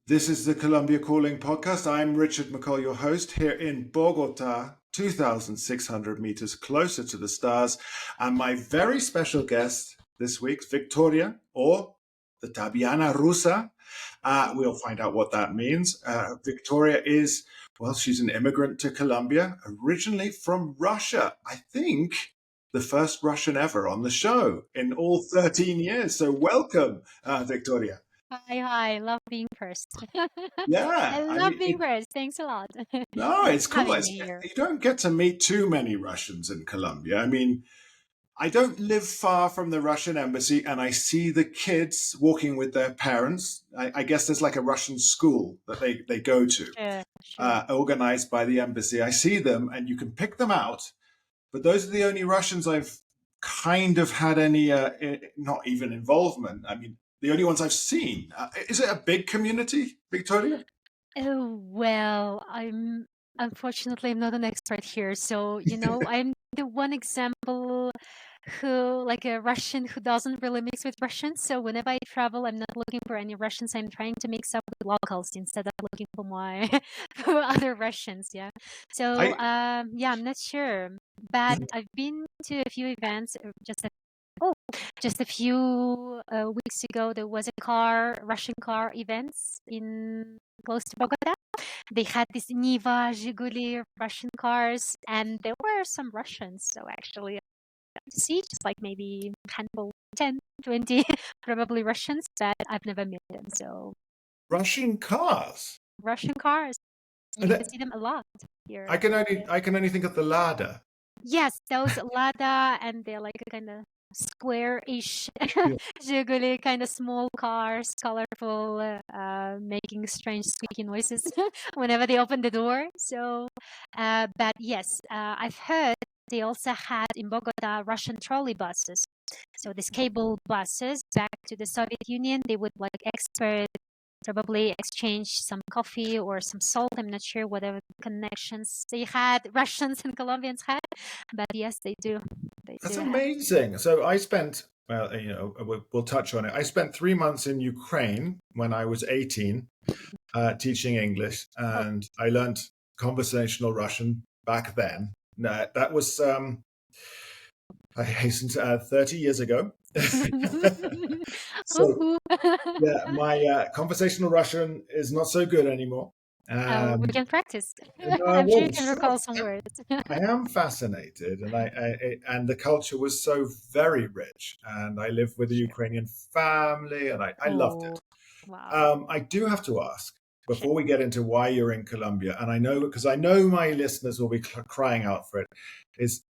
This is the Colombia Calling podcast. I'm Richard McColl, your host, here in Bogota, 2,600 meters closer to the stars. And my very special guest this week, Victoria, or the Tabiuna Rusa. We'll find out what that means. Victoria is, well, she's an immigrant to Colombia, originally from Russia. I think the first Russian ever on the show in all 13 years. So welcome, Victoria. Hi, love being first. I Yeah, I love mean, being first. Thanks a lot. no, Thanks it's for cool. having me here. You don't get to meet too many Russians in Colombia. I mean, I don't live far from the Russian embassy, and I see the kids walking with their parents. I guess there's like a Russian school that they go to, Sure. organized by the embassy. I see them, and you can pick them out. But those are the only Russians I've kind of had any, not even involvement. I mean, the only ones I've seen. Is it a big community, Victoria? Oh, well, unfortunately I'm not an expert here. So, I'm the one example who, like a Russian who doesn't really mix with Russians. So whenever I travel, I'm not looking for any Russians. I'm trying to mix up with locals instead of looking for my for other Russians. Yeah. So, I yeah, I'm not sure, but I've been to a few events. Oh, just a few weeks ago, there was a Russian car events in close to Bogota. They had this Niva, Zhiguli Russian cars, and there were some Russians. So actually, to see just like maybe handful, 10, 20, probably Russians, but I've never met them. So Russian cars. Russian cars, you And can see them a lot here. I can only think of the Lada. Yes, those Lada, and they're like a kind of square-ish Yeah. Zhiguli, kind of small cars, colorful, making strange squeaky noises whenever they open the door. So, but yes, I've heard they also had in Bogota Russian trolley buses. So these cable buses back to the Soviet Union, they would like export, probably exchange some coffee or some salt. I'm not sure whatever connections they had, Russians and Colombians had, but yes, they do. They That's do have. amazing. So I spent, well, we'll touch on it. I spent 3 months in Ukraine when I was 18, teaching English, Oh. and I learned conversational Russian back then. That was, I hasten to add, 30 years ago. So, Ooh. yeah, my conversational Russian is not so good anymore. We can practice. No, I'm sure you well, can recall some words. I am fascinated, and and the culture was so very rich, and I lived with a Sure. Ukrainian family, and I loved Oh, it. wow. I do have to ask Sure. before we get into why you're in Colombia, and I know because I know my listeners will be crying out for it. Is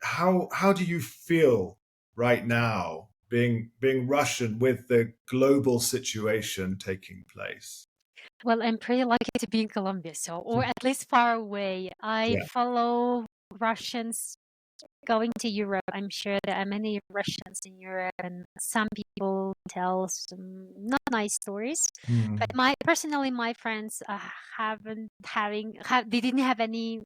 how do you feel right now being Russian with the global situation taking place? Well, I'm pretty lucky to be in Colombia, so, or at least far away. I Yeah. follow Russians going to Europe. I'm sure there are many Russians in Europe, and some people tell some not nice stories. But Hmm. my friends they didn't have any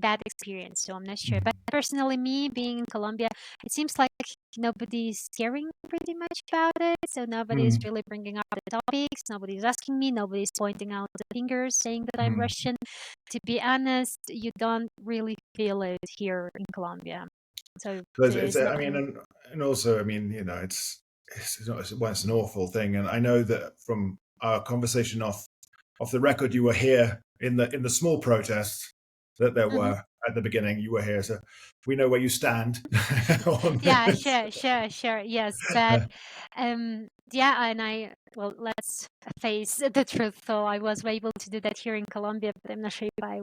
bad experience, so I'm not sure. But personally, me being in Colombia, it seems like nobody's caring pretty much about it. So nobody's Hmm. really bringing up the topics. Nobody's asking me. Nobody's pointing out the fingers, saying that I'm Hmm. Russian. To be honest, you don't really feel it here in Colombia. So Because there's not I mean, any. and also, I mean, well, it's an awful thing, and I know that from our conversation off the record, you were here in the small protests that there Mhm. were at the beginning. You were here, so we know where you stand on Yeah, this. sure. Yes, but yeah, and well, let's face the truth. So I was able to do that here in Colombia, but I'm not sure if I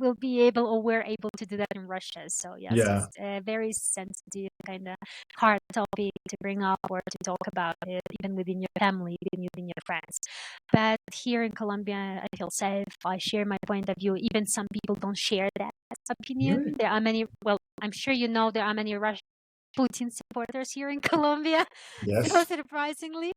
will be able or were able to do that in Russia. So yes, Yeah, it's a very sensitive kind of hard topic to bring up or to talk about it, even within your family, even within your friends. But here in Colombia, I feel safe. I share my point of view. Even some people don't share that opinion. really. There are many. Well, I'm sure you know there are many Putin supporters here in Colombia, so Yes. surprisingly.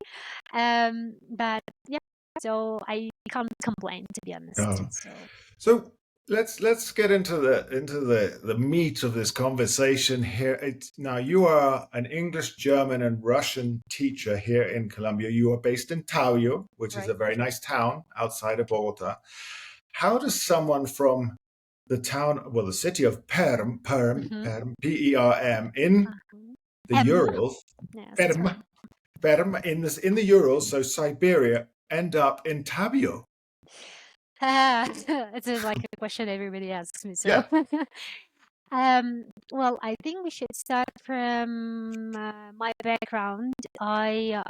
But yeah, so I can't complain, to be honest. Oh. So So let's get into the meat of this conversation here. Now you are an English, German, and Russian teacher here in Colombia. You are based in Tabio, which is Right. a very nice town outside of Bogota. How does someone from the town, well, the city of Mm-hmm. Perm, Perm, in Uh-huh. the M. Urals, Yes, that's right. Perm, Perm in the Urals, so Siberia, end up in Tabio? It's like a question everybody asks me. So, Yeah. well, I think we should start from my background. I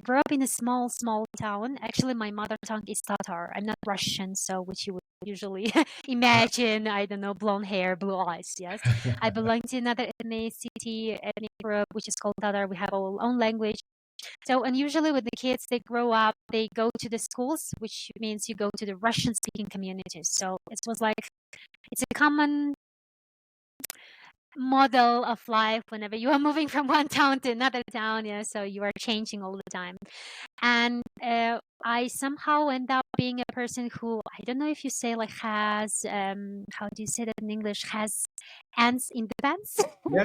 grew up in a small town. Actually, my mother tongue is Tatar. I'm not Russian, so which you would usually imagine. I don't know, blonde hair, blue eyes. Yes, I belong to another ethnic group, which is called Tatar. We have our own language. So, and usually with the kids, they grow up, they go to the schools, which means you go to the Russian speaking communities. So it was like, it's a common model of life whenever you are moving from one town to another town. Yeah. So you are changing all the time. And I somehow end up being a person who, I don't know if you say like has, how do you say that in English? Has ants in the pants. Yeah.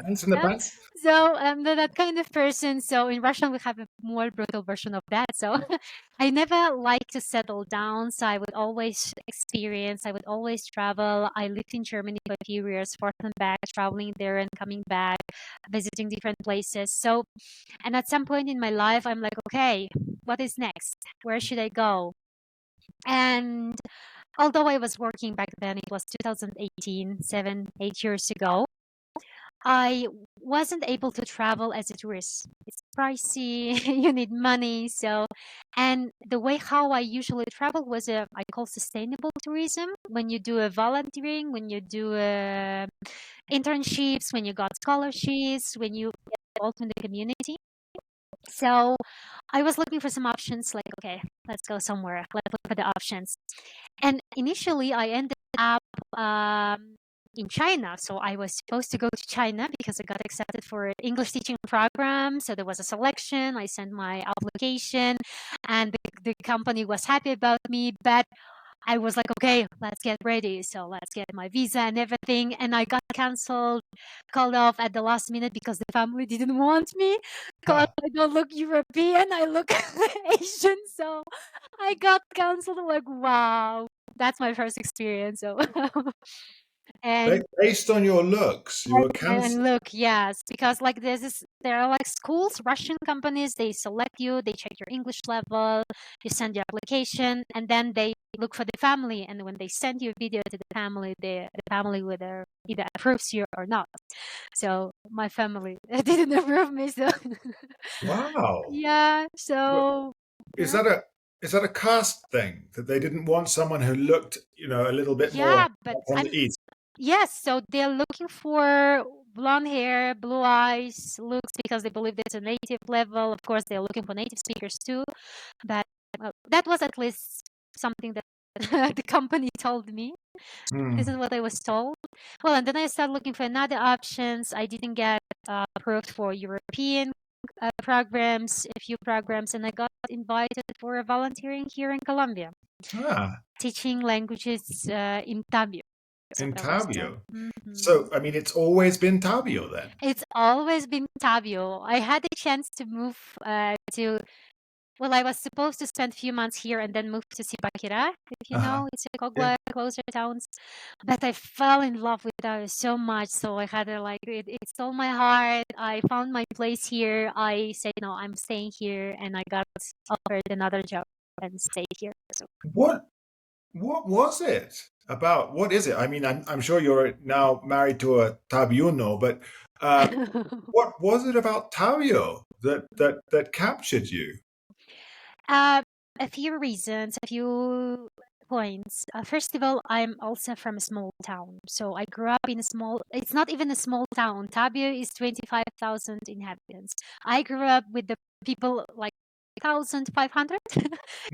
Hands in the Yeah. pants. So that kind of person. So in Russian we have a more brutal version of that. So I never like to settle down. So I would always experience. I would always travel. I lived in Germany for a few years, forth and back, traveling there and coming back, visiting different places. So, and at some point in my life, I'm like, okay, what is next? Where should I go? And although I was working back then, it was 2018, 8 years ago. I wasn't able to travel as a tourist. It's pricey, you need money. So, and the way how I usually travel was I call sustainable tourism. When you do a volunteering, when you do internships, when you got scholarships, when you get involved in the community. So I was looking for some options like, okay, let's go somewhere. Let's look for the options. And initially, I ended up in China. So I was supposed to go to China because I got accepted for an English teaching program. So there was a selection. I sent my application, and the company was happy about me. But I was like, okay, let's get ready. So let's get my visa and everything. And I got canceled, called off at the last minute because the family didn't want me because Huh. I don't look European. I look Asian. So I got canceled. I'm like, wow, that's my first experience. So, and Based on your looks, you were and cancelled. look, yes, because like there are like schools, Russian companies, they select you, they check your English level, you send your application, and then they look for the family. And when they send you a video to the family, the family either approves you or not. So my family didn't approve me. So Wow. yeah, But so is yeah, that a caste thing that they didn't want someone who looked, a little bit more yeah, but from the I'm east? yes, so they're looking for blonde hair, blue eyes, looks because they believe there's a native level. Of course, they're looking for native speakers too. But well, that was at least something that the company told me. This Hmm. is what I was told. Well, and then I started looking for another options. I didn't get approved for European programs, a few programs, and I got invited for volunteering here in Colombia, Ah, teaching languages in Tabio. So in that was Tabio. mhm. So, I mean, it's always been Tabio then. It's always been Tabio. I had a chance to move to, well, I was supposed to spend a few months here and then move to Sibaquira, if you Uh-huh. know, it's a Yeah. Cogua, closer towns. But I fell in love with Tabio so much, so I had to like, it stole my heart. I found my place here. I said, no, I'm staying here, and I got offered another job and stayed here. So. What what was it about? What is it? I mean, I'm sure you're now married to a Tabiuno, but what was it about Tabio that captured you? Uh, a few reasons, a few points. First of all, I'm also from a small town. So I grew up in a small, it's not even a small town. Tabio is 25,000 inhabitants. I grew up with the people like 1,500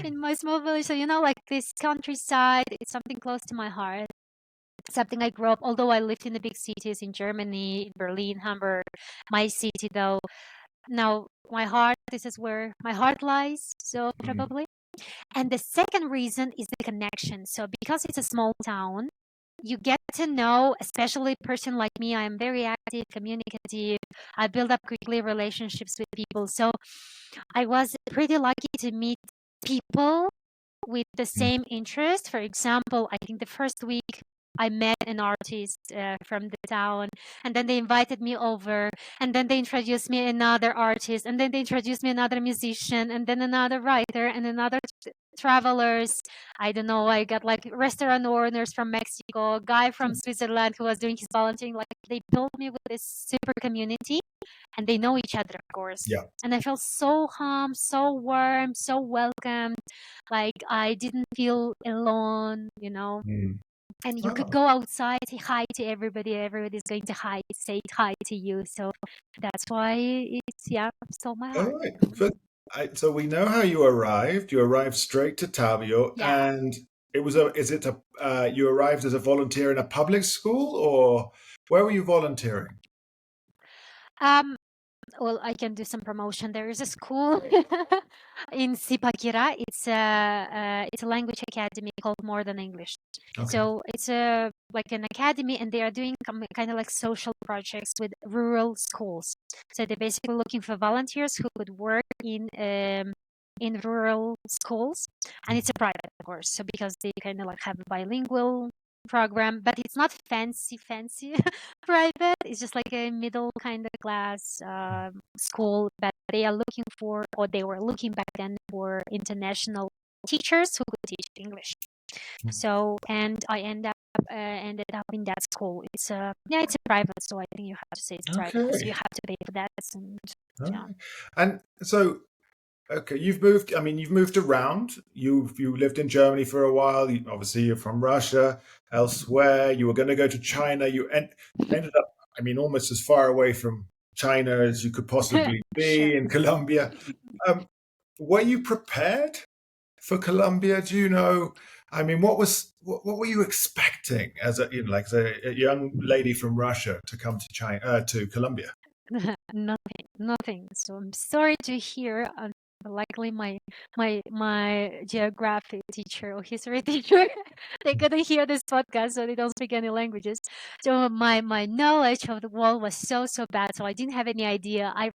in my small village. So, like this countryside, it's something close to my heart. Something I grew up, although I lived in the big cities in Germany, in Berlin, Hamburg, my city though. Now, my heart, this is where my heart lies. So Mm. probably. And the second reason is the connection. So because it's a small town, you get to know, especially a person like me, I am very active, communicative. I build up quickly relationships with people. So I was pretty lucky to meet people with the same interest. For example, I think the first week I met an artist from the town, and then they invited me over, and then they introduced me another artist, and then they introduced me another musician, and then another writer, and another travelers. I don't know. I got like restaurant owners from Mexico, a guy from Switzerland who was doing his volunteering. Like they built me with this super community, and they know each other, of course. Yeah. And I felt so calm, so warm, so welcomed. Like I didn't feel alone, you know. Mm. And you could Oh, go outside, say hi to everybody. Everybody's going to say hi to you. So that's why it's stole my all heart. right. So we know how you arrived. You arrived straight to Tabio, Yeah. and you arrived as a volunteer in a public school, or where were you volunteering? Um, well, I can do some promotion. There is a school in Sipagira. It's a language academy called More Than English. Okay. So it's a like an academy, and they are doing kind of like social projects with rural schools. So they're basically looking for volunteers who could work in rural schools, and it's a private course. So because they kind of like have a bilingual program, but it's not fancy private. It's just like a middle kind of class school that they are looking for, or they were looking back then for international teachers who could teach English. So, and I ended up in that school. It's a private, so I think you have to say it's private because you Okay. have to pay for that. And All yeah, right. And so, okay, you've moved. I mean, you've moved around. You lived in Germany for a while. Obviously, you're from Russia. Elsewhere, you were going to go to China. Ended up. I mean, almost as far away from China as you could possibly sure. be in Colombia. Um, were you prepared for Colombia? Do you know? I mean, what were you expecting as a young lady from Russia to come to China to Colombia? Nothing. So I'm sorry to hear. Likely my geography teacher or history teacher, they couldn't hear this podcast, so they don't speak any languages. So my knowledge of the world was so bad. So I didn't have any idea. I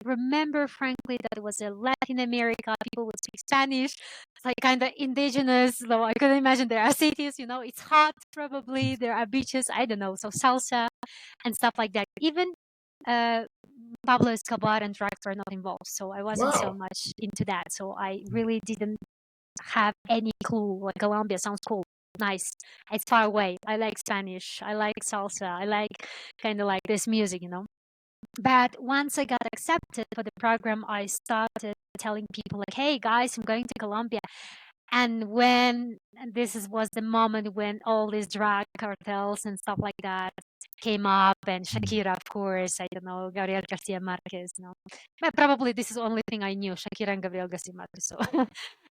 remember frankly that it was a Latin America. People would speak Spanish. It's like kind of indigenous. Though I couldn't imagine there are cities. It's hot. Probably there are beaches. I don't know. So salsa and stuff like that. Even uh, Pablo Escobar and drugs were not involved, so I wasn't so Wow. much into that. So I really didn't have any clue. Like Colombia sounds cool, nice. It's far away. I like Spanish. I like salsa. I like kind of like this music. But once I got accepted for the program, I started telling people like, "Hey guys, I'm going to Colombia." And was the moment when all these drug cartels and stuff like that came up, and Shakira, of course, I don't know, Gabriel Garcia Marquez, no. But probably this is the only thing I knew, Shakira and Gabriel Garcia Marquez. So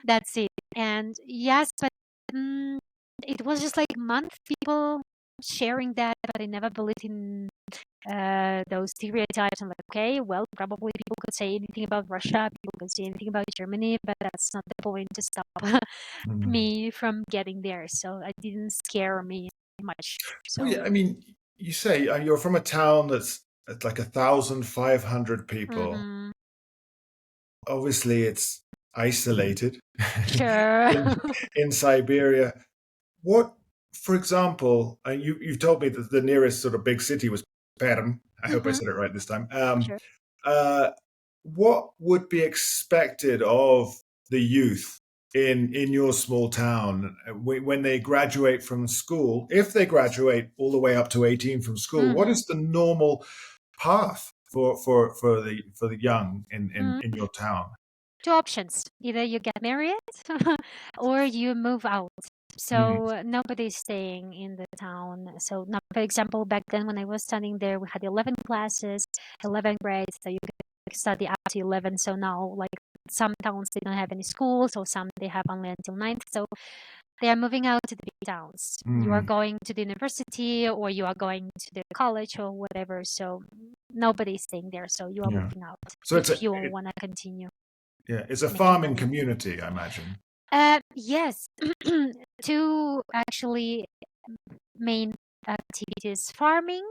that's it. And yes, but mm, it was just like month people sharing that, but I never believed in those stereotypes. I'm like, okay, well, probably people could say anything about Russia, people could say anything about Germany, but that's not the point to stop Mm. me from getting there. So it didn't scare me much. Well, So, yeah, I mean, you say you're from a town that's at like 1,500 people. mhm, Obviously, it's isolated sure. in in Siberia. What, for example, you've told me that the nearest sort of big city was Perm. I hope I Mhm, said it right this time. sure. Uh, what would be expected of the youth in your small town when they graduate from school? If they graduate all the way up to 18 from school, what Mhm, is the normal path for the young mm. in your town? Two options. Either you get married or you move out. Mm, So nobody's staying in the town. So, now, for example, back then when I was studying there, we had 11 classes, 11 grades. So you could study up to 11. So now, like some towns, they don't have any schools, or some they have only until ninth. So they are moving out to the big towns. You are mm, going to the university, or you are going to the college or whatever. So nobody's staying there. So you are yeah. moving out So if you want to continue. Yeah, it's a making farming money. community, I imagine. Yes, two actually main activities: farming,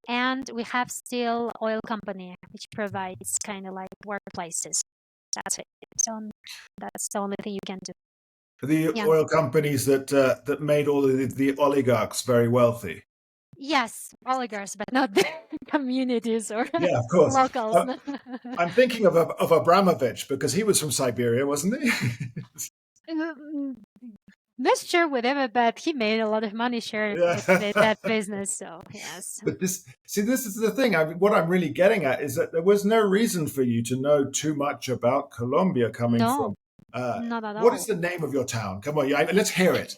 and we have still oil company, which provides kind of like workplaces. That's it. So that's the only thing you can do. The Yeah. oil companies that made all of the oligarchs very wealthy. Yes, oligarchs, but not the communities or Yeah, of course. locals. No. I'm thinking of Abramovich because he was from Siberia, wasn't he? Mm, Not sure whatever, but he made a lot of money sharing with Yeah. that business. So yes, But this is the thing. What I'm really getting at is that there was no reason for you to know too much about Colombia coming no, from. Uh, not at what is all. the name of your town? Come on, let's hear it.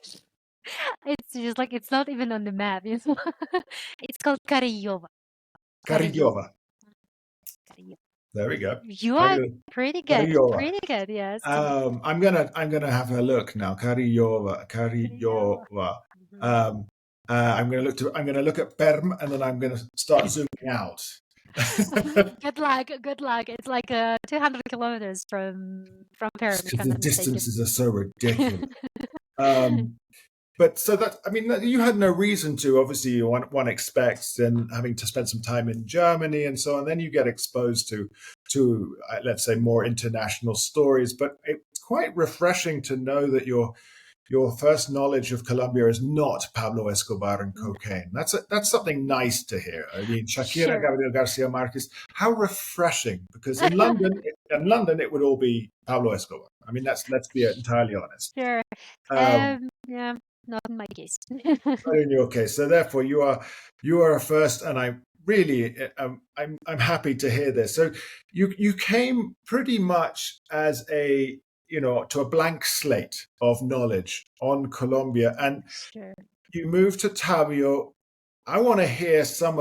It's just like it's not even on the map. It's it's called Karayova. Karayova. Kariyova. There we go. You are Kari- pretty good. Kariyova. Pretty good. Yes. I'm gonna have a look now. Kariyova. Karayova. Kariyova. Mhm. Um, I'm gonna look at Perm and then I'm gonna start zooming out. Good luck. Good luck. It's like 200 kilometers from Perm, if I'm The not mistaken. distances are so ridiculous. Um, but so that I mean, you had no reason to. Obviously, one expects, and having to spend some time in Germany and so on, then you get exposed to let's say more international stories. But it's quite refreshing to know that your first knowledge of Colombia is not Pablo Escobar and cocaine. That's something nice to hear. I mean, Shakira, Sure. Gabriel Garcia Marquez. How refreshing! Because in London, it would all be Pablo Escobar. I mean, let's be entirely honest. Sure. Um, Yeah, not in my case. Not in your case. So therefore, you are a first, and I really I'm happy to hear this. So you came pretty much as a to a blank slate of knowledge on Colombia, and Sure. you moved to Tabio. I want to hear some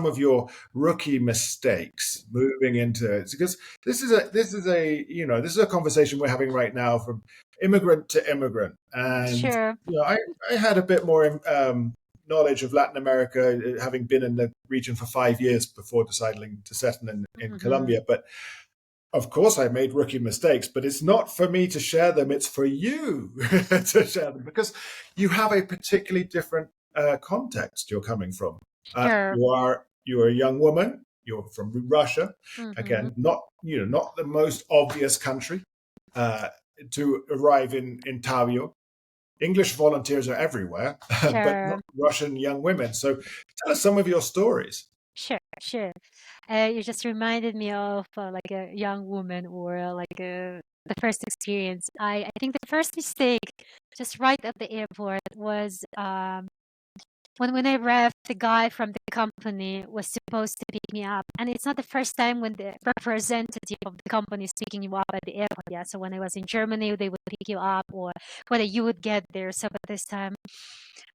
of your rookie mistakes moving into it because this is a conversation we're having right now from immigrant to immigrant, and Sure. I had a bit more knowledge of Latin America, having been in the region for 5 years before deciding to settle in Hmm. Colombia, but of course, I made rookie mistakes, but it's not for me to share them. It's for you to share them because you have a particularly different context you're coming from. Sure. You are a young woman. You're from Russia, Hmm. again, not the most obvious country uh, to arrive in Tabio. English volunteers are everywhere, but not Sure. Russian young women. So tell us some of your stories. Sure. Sure. You just reminded me of like a young woman or like the first experience. I think the first mistake just right at the airport was when I arrived, the guy from the company was supposed to pick me up, and it's not the first time when the representative of the company is picking you up at the airport. Yeah, so when I was in Germany, they would pick you up, or whether you would get there. So, but this time,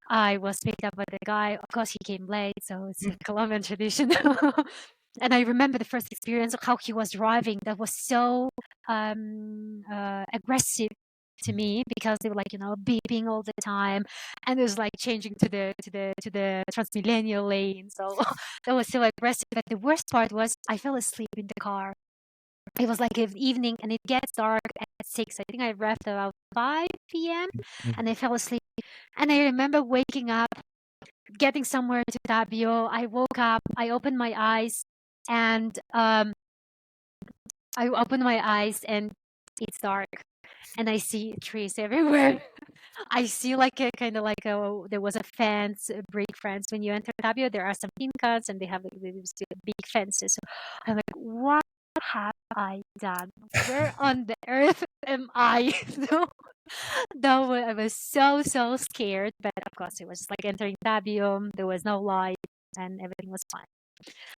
I was picked up by the guy. Of course, he came late, so it's a Colombian tradition. And I remember the first experience of how he was driving. That was so aggressive to me because they were like beeping all the time, and it was like changing to the transmillennial lane. So that was so aggressive. But the worst part was I fell asleep in the car. It was like evening, and it gets dark at 6. I think I left about 5 p.m. and I fell asleep. And I remember waking up, getting somewhere to Tabio. I woke up, I opened my eyes, and it's dark, and I see trees everywhere. I see like a kind of like there was a fence, a brick fence. When you enter Tabio, there are some fincas, and they have like these big fences. So I'm like, what have I done? Where on the earth am I? So I was so scared, but of course it was just like entering Tabium. There was no light, and everything was fine.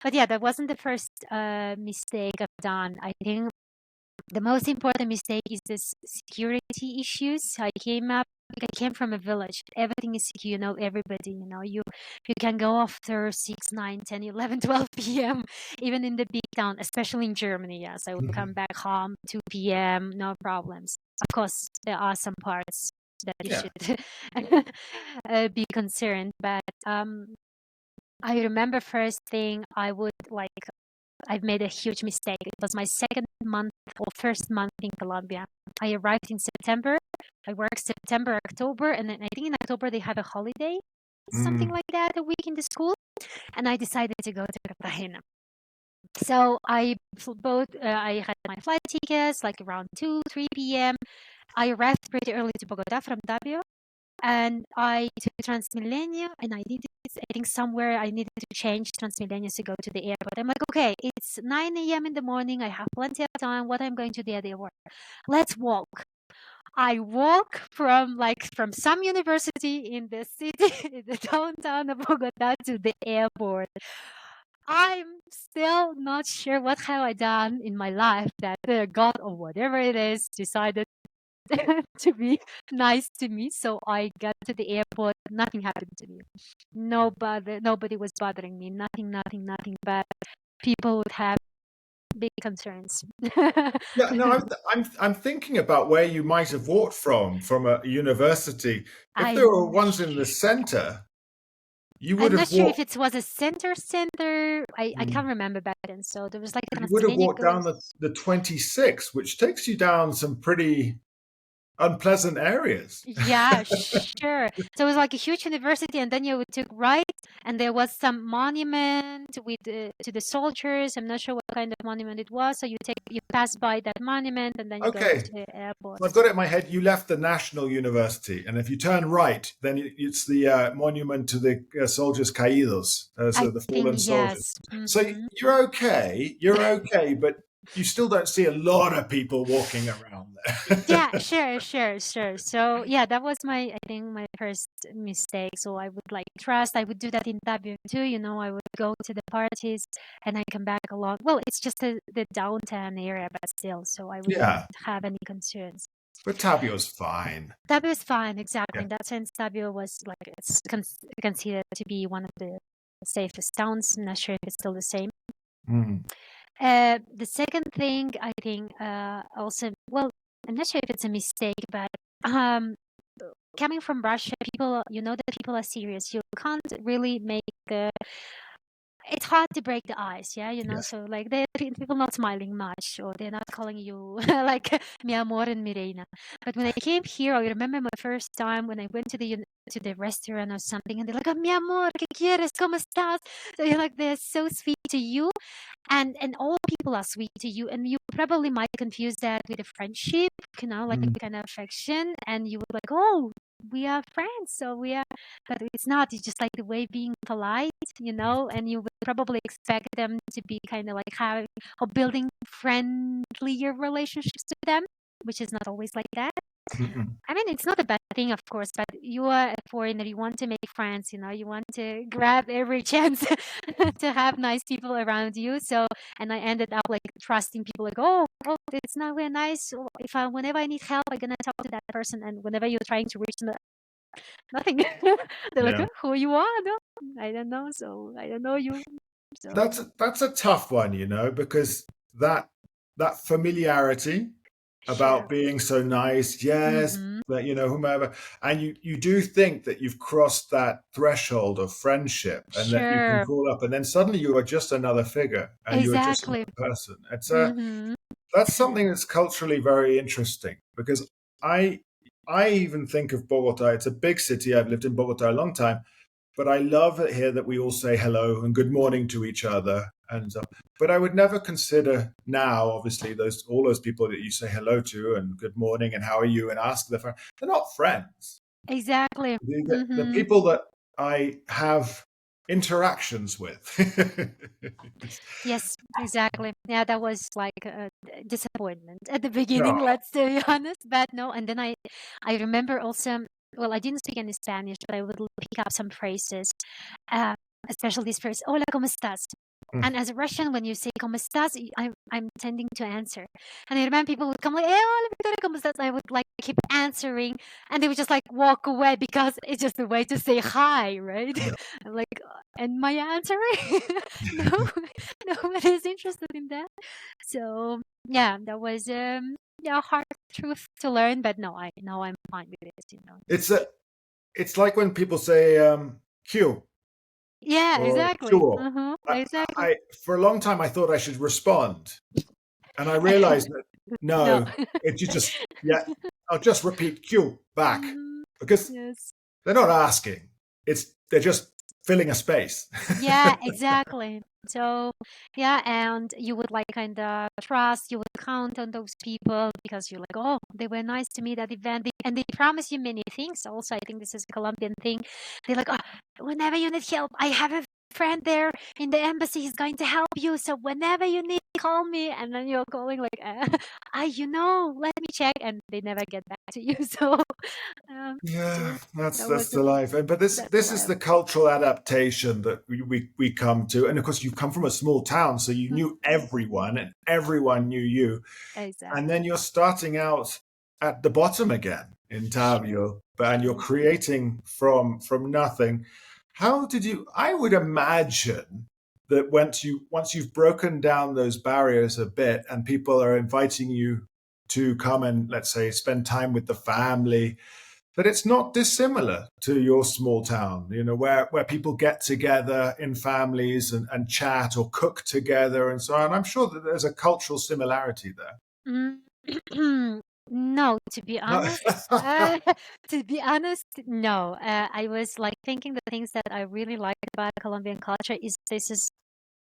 But yeah, that wasn't the first mistake I've done. I think the most important mistake is this security issues. I came from a village. Everything is secure. You know everybody. You can go after 6, 9, 10, 11, 12 p.m. Even in the big town, especially in Germany. Yes, I will come back home 2 p.m. No problems. Of course, there are some parts that you Yeah. should be concerned. But I remember first thing I would like I've made a huge mistake. It was my second month or first month in Colombia. I arrived in September. I worked September, October, and then I think in October they have a holiday, something like that, a week in the school. And I decided to go to Cartagena. So I had my flight tickets like around 2, 3 p.m. I arrived pretty early to Bogota from Tabio, and I took Transmilenio, and I think somewhere I needed to change Transmilenio to go to the airport. I'm like, okay, it's 9 a.m. in the morning. I have plenty of time. What I'm going to do at the airport? Let's walk. I walk from some university in the city, in the downtown of Bogota to the airport. I'm still not sure what have I done in my life that God or whatever it is decided to be nice to me. So I got to the airport. Nothing happened to me. Nobody was bothering me. Nothing bad. People would have big concerns. Yeah, no, I'm thinking about where you might have walked from a university. If there were I'm ones in the center, you would I'm not have sure if walked. it was a center. I can't remember back then. So there was like a You would have Transmilenio walked down goes. the 26, which takes you down some pretty unpleasant areas. Yeah, sure. So it was like a huge university, and then you took right, and there was some monument with to the soldiers. I'm not sure what kind of monument it was. So you pass by that monument, and then you go Okay, to the airport. so I've got it in my head. You left the National University, and if you turn right, then it's the monument to the soldiers caídos, I so the think fallen soldiers. yes. So you're okay, but you still don't see a lot of people walking around there. Yeah, sure. So yeah, that was I think my first mistake. So I would I would do that in Tabio too. I would go to the parties and I come back along. Well, it's just the downtown area, but still, so I wouldn't Yeah, have any concerns. but Tabio's fine. Tabio is fine, exactly. Yeah. In that sense, Tabio was it's considered to be one of the safest towns. I'm not sure if it's still the same. Mm. The second thing I think also, well, I'm not sure if it's a mistake, but coming from Russia, people, that people are serious. You can't really make it's hard to break the ice, yeah, Yes. so like people not smiling much, or they're not calling you like mi amor and mi reina. But when I came here, I remember my first time when I went to the restaurant or something, and they're like, oh, mi amor, ¿qué quieres? ¿Cómo estás? So they're so sweet to you, and all people are sweet to you, and you probably might confuse that with a friendship, like Mm. a kind of affection, and you would like, oh, we are friends, so we are, but it's not. It's just like the way being polite, and you would probably expect them to be kind of like having or building friendlier relationships to them, which is not always like that. Mm-mm. I mean, it's not a bad thing, of course, but you are a foreigner, you want to make friends, you want to grab every chance to have nice people around you. So, and I ended up like trusting people, like, oh, it's not very nice. Or whenever I need help, I'm gonna talk to that person. And whenever you're trying to reach them, nothing. They're like, Yeah. oh, who you are? No, I don't know. So I don't know you. So That's a tough one, because that familiarity about sure. being so nice, yes, Mm-hmm. but whomever, and you do think that you've crossed that threshold of friendship and that you can Sure. call up, and then suddenly you are just another figure and you are just Exactly. another person. Mm-hmm. That's something that's culturally very interesting because I I even think of Bogota. It's a big city. I've lived in Bogota a long time, but I love it here that we all say hello and good morning to each other. And but I would never consider now, obviously, all those people that you say hello to and good morning and how are you and ask their friend, they're not friends. Exactly. The Mm-hmm. people that I have interactions with. Yes, exactly. Yeah, that was like a disappointment at the beginning, No. let's be honest. But no, and then I remember also, well, I didn't speak any Spanish, but I would pick up some phrases, uh, especially this phrase, "Hola, ¿cómo estás?" Mm. And as a Russian, when you say "¿Cómo estás?", I'm tending to answer. And I remember people would come like, hola, Victoria, ¿cómo estás?" And I would like keep answering, and they would just like walk away because it's just a way to say hi, right? Yeah. I'm like, and my answering? No, nobody's interested in that. So yeah, that was yeah, hard truth to learn, but no, I'm fine with it. It's like when people say Q. Yeah, or exactly. sure. Exactly. For a long time, I thought I should respond. And I realized that No. no, you just, yeah, I'll just repeat Q back Mhm. because Yes. they're not asking. They're just filling a space. Yeah, exactly. So, yeah, and you would like kind of trust, you would count on those people because you're like, oh, they were nice to me at that event. And they promise you many things. Also, I think this is a Colombian thing. They're like, oh, whenever you need help, I have a friend there in the embassy. He's going to help you. So whenever you need, call me. And then you're calling like, let me check. And they never get back to you. So, Yeah, yes, that's that that's was the life. But that's this is life. the cultural adaptation that we come to. And of course, you've come from a small town, so you knew Mhm. everyone, and everyone knew you. And then Exactly. you're starting out at the bottom again in Sure. Tabio, and you're Sure. creating from nothing. How did you? I would imagine that once you've broken down those barriers a bit, and people are inviting you to come and, let's say, spend time with the family, that it's not dissimilar to your small town, where people get together in families and chat or cook together and so on. I'm sure that there's a cultural similarity there. Mm, no, to be No. honest, to be honest, no. I was like thinking the things that I really like about Colombian culture is this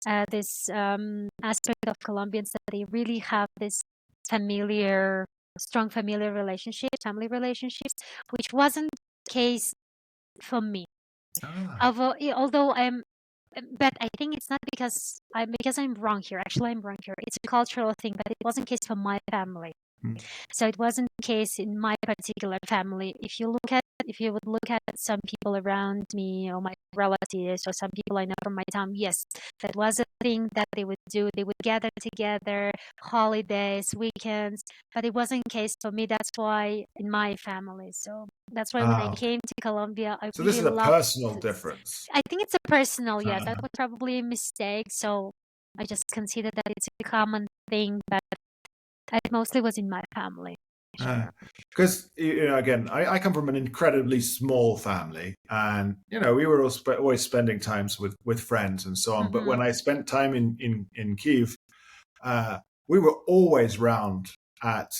aspect of Colombians that they really have this familiar, strong familiar relationship, family relationships, which wasn't the case for me. Ah. Although but I think it's not because I'm wrong here. Actually, I'm wrong here. It's a cultural thing, but it wasn't case for my family. Hmm. So it wasn't the case in my particular family. If you would look at some people around me or my relatives or some people I know from my town, yes, that was a thing that they would do. They would gather together, holidays, weekends, but it wasn't the case for me. That's why in my family. So that's why when I Okay. came to Colombia, I So this really is a loved personal it. difference. I think it's a personal, yes. That Uh, was probably a mistake. So I just consider that it's a common thing, but it mostly was in my family. Sure. because again, I come from an incredibly small family, and we were always spending times with friends and so on. But Mm-hmm. when I spent time in Kiev, uh, we were always round at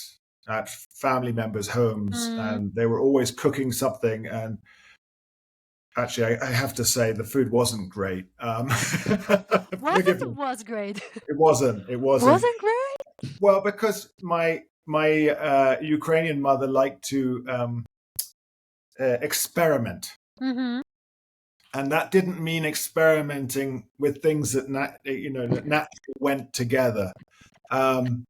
at family members' homes, Mm. and they were always cooking something. And actually, I have to say, the food wasn't great. Forgive me. Was great. It wasn't. It wasn't. Wasn't great. Well, because my Ukrainian mother liked to experiment, Mm-hmm. and that didn't mean experimenting with things that naturally went together. Um,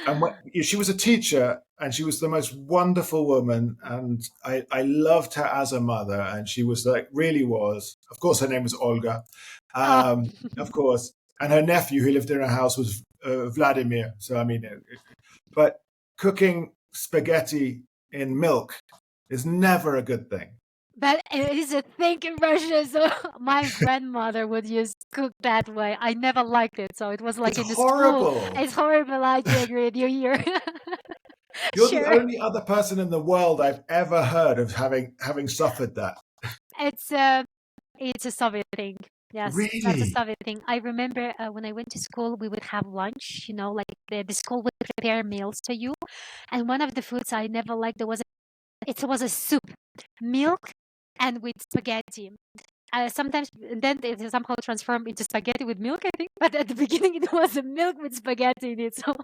and she was a teacher, and she was the most wonderful woman, and I loved her as a mother, and she was like, really was. Of course, her name was Olga, Oh. of course, and her nephew who lived in her house was Vladimir. So I mean, but cooking spaghetti in milk is never a good thing. But it is a thing in Russia, so my grandmother would use cook that way. I never liked it, so it was like It's in the school. horrible. It's horrible. I do agree with you here. You're the Sure. only other person in the world I've ever heard of having suffered that. It's a it's a Soviet thing. Yes, that's a Really? Soviet thing. I remember when I went to school, we would have lunch. Like the school would prepare meals for you, and one of the foods I never liked it was a soup, milk, and with spaghetti. Sometimes then it somehow transformed into spaghetti with milk, I think. But at the beginning, it was a milk with spaghetti in it. So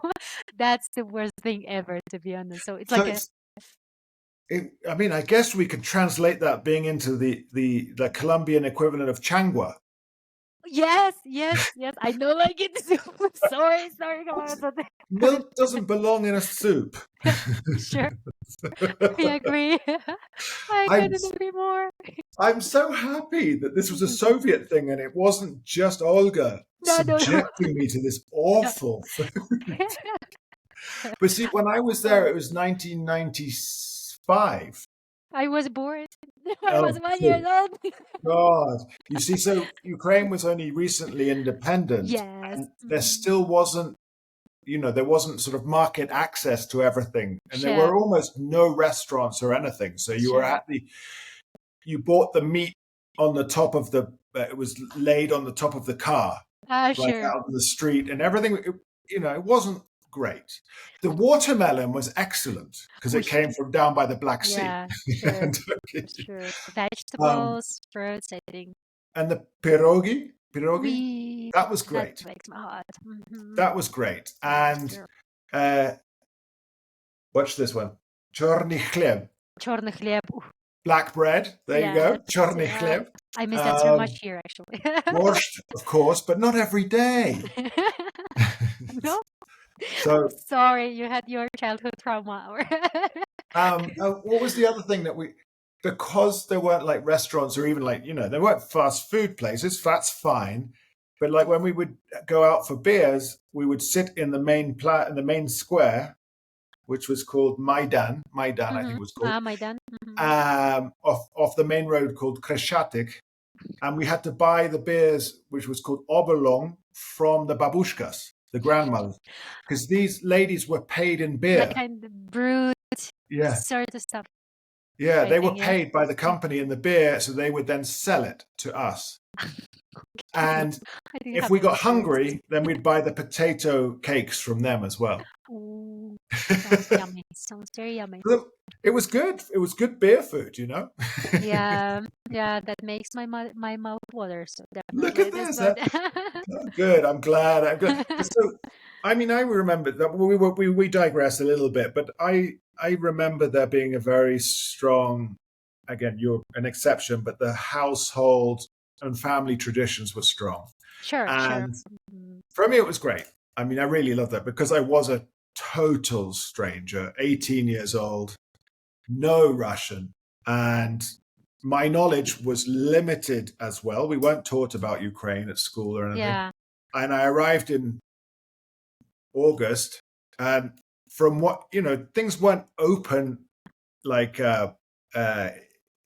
that's the worst thing ever, to be honest. So it's So like a I mean, I guess we could translate that being into the Colombian equivalent of changua. yes, yes, yes. I know, like it. Sorry, come What? on. But Milk doesn't belong in a soup. sure, I agree. I I'm couldn't agree more. I'm so happy that this was a Soviet thing and it wasn't just Olga No, no, no. subjecting me to this awful food. But see, when I was there, it was 1995. I was born. I was Oh, 1 year old. God. You see, so Ukraine was only recently independent, Yes. and there still wasn't, there wasn't sort of market access to everything. And there Sure, were almost no restaurants or anything. So sure. you bought the meat on the top of the. It was laid on the top of the car, like Sure. out in the street, and everything. It wasn't great. The watermelon was excellent because it Ush. came from down by the Black Sea. Yeah, sure, Turkey. sure. Um, Vegetables, fruits, I think. and the pierogi, We that was that great. makes my heart. Mm-hmm. That was great. Yeah, And sure. watch this one. Чорний хліб. Черный хлеб. Black bread. There you go. Yes, Чорний yeah. хліб. I miss that so much here, actually. Borscht, of course, but not every day. No, So, sorry, you had your childhood trauma. what was the other thing that because there weren't like restaurants or even like, there weren't fast food places, that's fine. But like when we would go out for beers, we would sit in the main square, which was called Maidan, I think it was called. Maidan. Off the main road called Kreshatik. And we had to buy the beers, which was called Obolong, from the babushkas, the grandmothers, because these ladies were paid in beer. That kind of brewed sort of stuff. Yeah, they were Yeah. paid by the company in the beer, so they would then sell it to us. And if we got hungry, then we'd buy the potato cakes from them as well. Ooh, sounds yummy. Sounds very yummy. It was good. It was good beer food, Yeah, that makes my mouth water. So Look definitely at this. Good. I'm glad. So, I remember that we digress a little bit, but I remember there being a very strong, again, you're an exception, but the household and family traditions were strong. Sure. For me, it was great. I really loved that because I was a total stranger, 18 years old, no Russian, and my knowledge was limited as well. We weren't taught about Ukraine at school or anything. Yeah. And I arrived in August, and from what, things weren't open like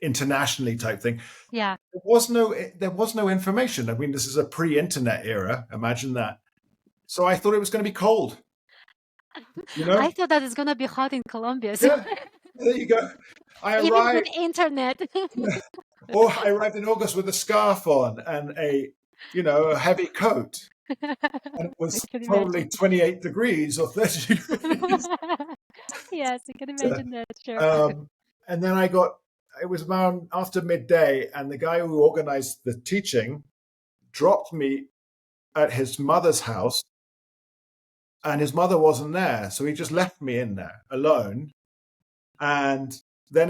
internationally type thing. Yeah. There was no information. This is a pre-internet era. Imagine that. So I thought it was going to be cold. I thought that it's going to be hot in Colombia. So. Yeah, there you go. Even with internet. Or I arrived in August with a scarf on and a heavy coat. And it was probably 28 degrees or 30 degrees. Yes, I can imagine that, sure. And then it was around after midday, and the guy who organized the teaching dropped me at his mother's house, and his mother wasn't there. So he just left me in there alone. And then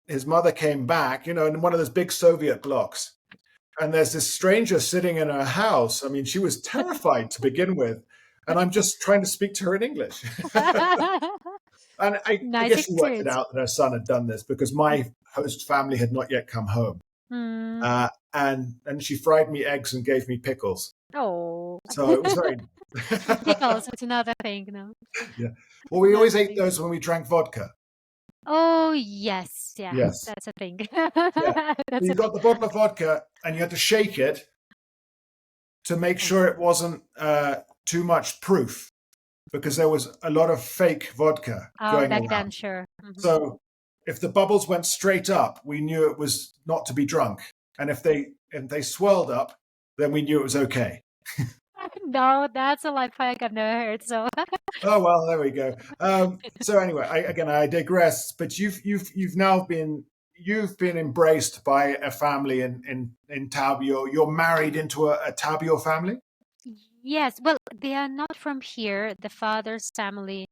his mother came back, in one of those big Soviet blocks. And there's this stranger sitting in her house. She was terrified to begin with. And I'm just trying to speak to her in English. And I guess she worked it out that her son had done this because my host family had not yet come home. And she fried me eggs and gave me pickles. Oh. So it was very... Pickles, it's another thing, no? Yeah. Well, we always ate those when we drank vodka. Oh, yes. Yeah, yes. That's a thing. Yeah. You got the bottle of vodka and you had to shake it to make sure it wasn't too much proof, because there was a lot of fake vodka going back around. then, sure. Mm-hmm. So if the bubbles went straight up, we knew it was not to be drunk. And if they swelled up, then we knew it was okay. No, that's a life hack I've never heard. So. Oh well, there we go. So anyway, I digress. But you've now been embraced by a family in Tabio. You're married into a Tabio family. Yes, well, they are not from here. The father's family,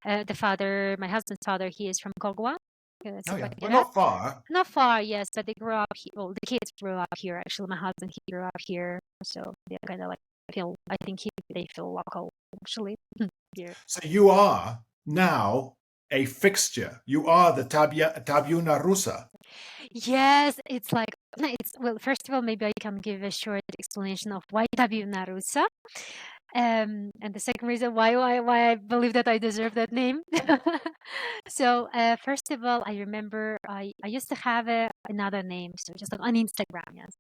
my husband's father, he is from Kogwa. Well, not far. Not far, yes, but they grew up here. Well, the kids grew up here. Actually, my husband, he grew up here, so they're kind of like they feel local, actually. Here. So you are now a fixture. You are the Tabiuna Rusa. Yes, well, first of all, maybe I can give a short explanation of why Tabiuna Rusa. And the second reason why I believe that I deserve that name. So first of all, I remember I used to have another name, so just on Instagram, yes.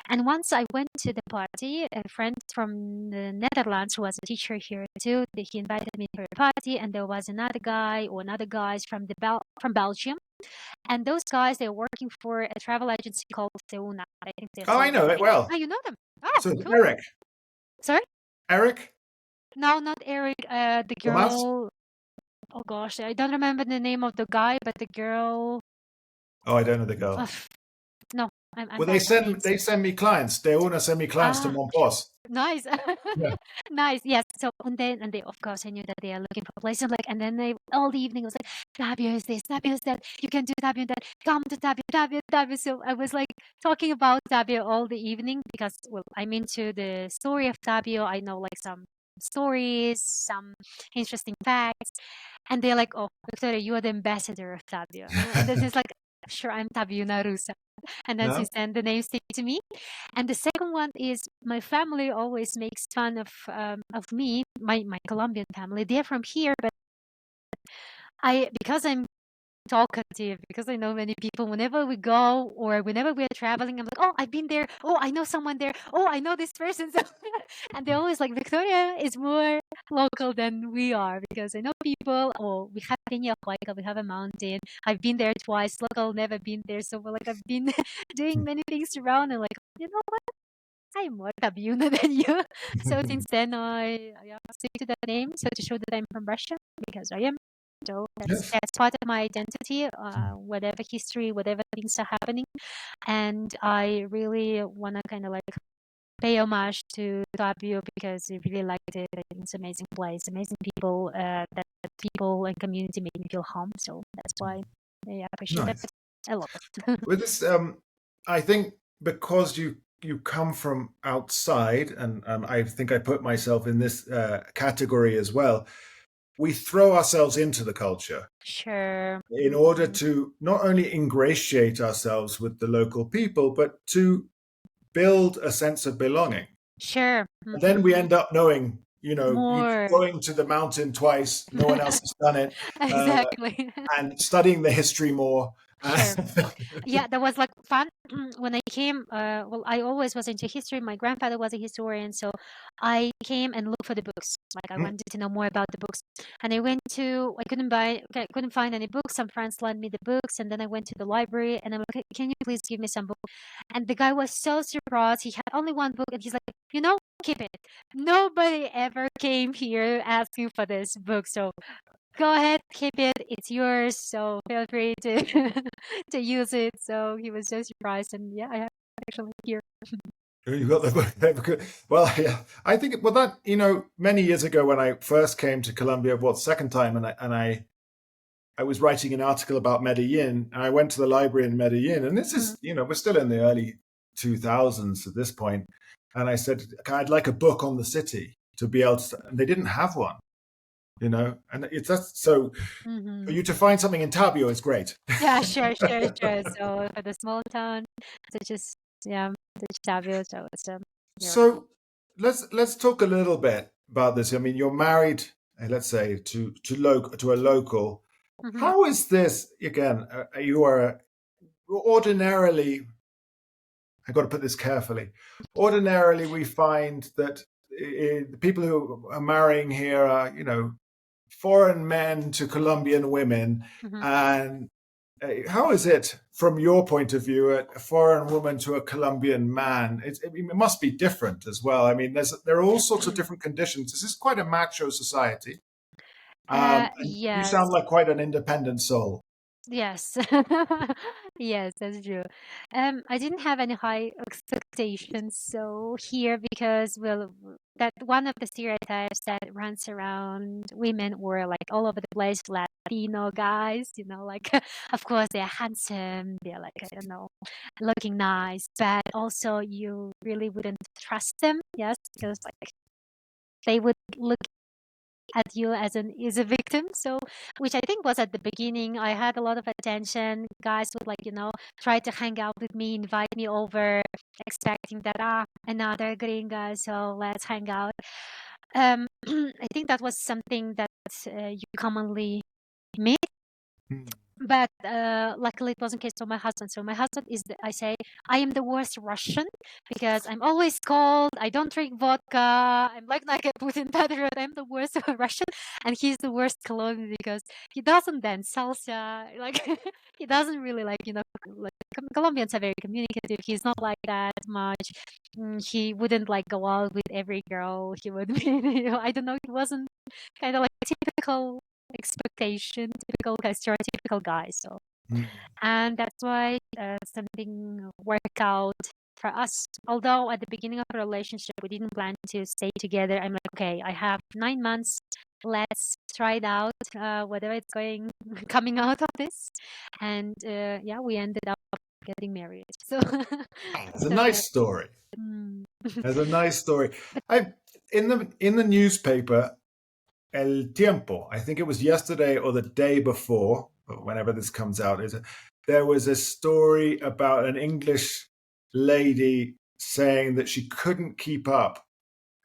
And once I went to the party, a friend from the Netherlands who was a teacher here too, he invited me to a party, and there was another guy or another guys from from Belgium. And those guys, they're working for a travel agency called Tabiuna. I think they're Oh, still I know it working. well. Oh, you know them? Oh, So cool. Eric. Sorry? Eric? No, not Eric. The Tomas? girl. Oh gosh, I don't remember the name of the guy, but the girl. Oh, I don't know the girl. No, I'm Well, bad with names. they send me clients. They want to send me clients to Ah, Montpos. nice. Yeah. Nice. Yes. So and they of course I knew that they are looking for places. I'm like, and then they all the evening was like, Tabio is this, Tabio is that. You can do Tabio that. Come to Tabio, Tabio, Tabio. So I was like talking about Tabio all the evening because well, I'm into the story of Tabio. I know like some stories, some interesting facts, and they're like, oh, Victoria, you are the ambassador of Tabio. And this is like, sure, I'm Tabiuna Rusa. And then she No? sent the name stick to me. And the second one is my family always makes fun of me, my Colombian family. They're from here, but because I'm talkative, because I know many people, whenever we go or whenever we're traveling, I'm like, oh, I've been there. Oh, I know someone there. Oh, I know this person. So, and they're always like, Victoria is more local than we are because I know people. Oh, we have Peña Huayca, we have a mountain. I've been there twice. Local, never been there. So, we're like, I've been doing many things around and like, you know, I'm more Tabiuna than you. So since then, I stick to that name. So to show that I'm from Russia, because I am. So Yes. that's part of my identity. Whatever history, whatever things are happening, and I really wanna kind of like pay homage to Tabio because I really liked it. I think it's an amazing place, amazing people. That people and community made me feel home. So that's why I appreciate it Nice. a lot. With this, I think because you come from outside, and I think I put myself in this category as well. We throw ourselves into the culture Sure. in order to not only ingratiate ourselves with the local people, but to build a sense of belonging. Sure. And then we end up knowing, you More. going to the mountain twice, no one else has done it, uh, Exactly. and studying the history more. Sure. Yeah, that was like fun when I came. Well, I always was into history. My grandfather was a historian, so I came and looked for the books. Like I wanted to know more about the books, and I went to. I couldn't find any books. Some friends lent me the books, and then I went to the library, and I'm like, "Can you please give me some book?" And the guy was so surprised. He had only one book, and he's like, keep it. Nobody ever came here asking for this book, so go ahead, keep it. It's yours. So feel free to to use it. So he was so surprised, and yeah, I have it actually here. You got the book. Well, yeah, I think well that many years ago when I first came to Colombia, second time, and I was writing an article about Medellin, and I went to the library in Medellin, and this is we're still in the early 2000s at this point, and I said I'd like a book on the city to be able to, and they didn't have one, and it's that's so for you to find something in Tabio is great. Yeah, sure, sure, sure. So for the small town, so just yeah, the Tabio. So it's a miracle. So let's talk a little bit about this. I mean, you're married, let's say, to a local. Mm-hmm. How is this again? You are ordinarily. I got to put this carefully. Ordinarily, we find that the people who are marrying here are, foreign men to Colombian women, Mm-hmm. and how is it, from your point of view, a foreign woman to a Colombian man? It must be different as well. I mean, there are all sorts of different conditions. This is quite a macho society. And you Yes. sound like quite an independent soul. Yes. Yes, that's true. I didn't have any high expectations so here because well that one of the stereotypes that runs around women were like all over the place, Latino guys, like of course they're handsome, they're like, I don't know, looking nice, but also you really wouldn't trust them, yes, because like they would look at you as a victim. So which I think was at the beginning. I had a lot of attention. Guys would like, try to hang out with me, invite me over, expecting that another gringa, so let's hang out. I think that was something that you commonly meet. Hmm. But luckily it wasn't case to my husband. So my husband is I say I am the worst Russian because I'm always cold. I don't drink vodka. I'm like a Putin patriot. I'm the worst Russian, and he's the worst Colombian because he doesn't dance salsa. Like he doesn't really like Colombians are very communicative. He's not like that much. He wouldn't like go out with every girl he would meet. I don't know. He wasn't kind of like typical expectation, typical stereotypical guy. So, and that's why something worked out for us. Although at the beginning of the relationship we didn't plan to stay together, I'm like, okay, I have 9 months. Let's try it out, whatever it's going coming out of this, and yeah, we ended up getting married. So, It's a so nice story. mm. It's a nice story. I in the newspaper El Tiempo, I think it was yesterday or the day before, or whenever this comes out, there was a story about an English lady saying that she couldn't keep up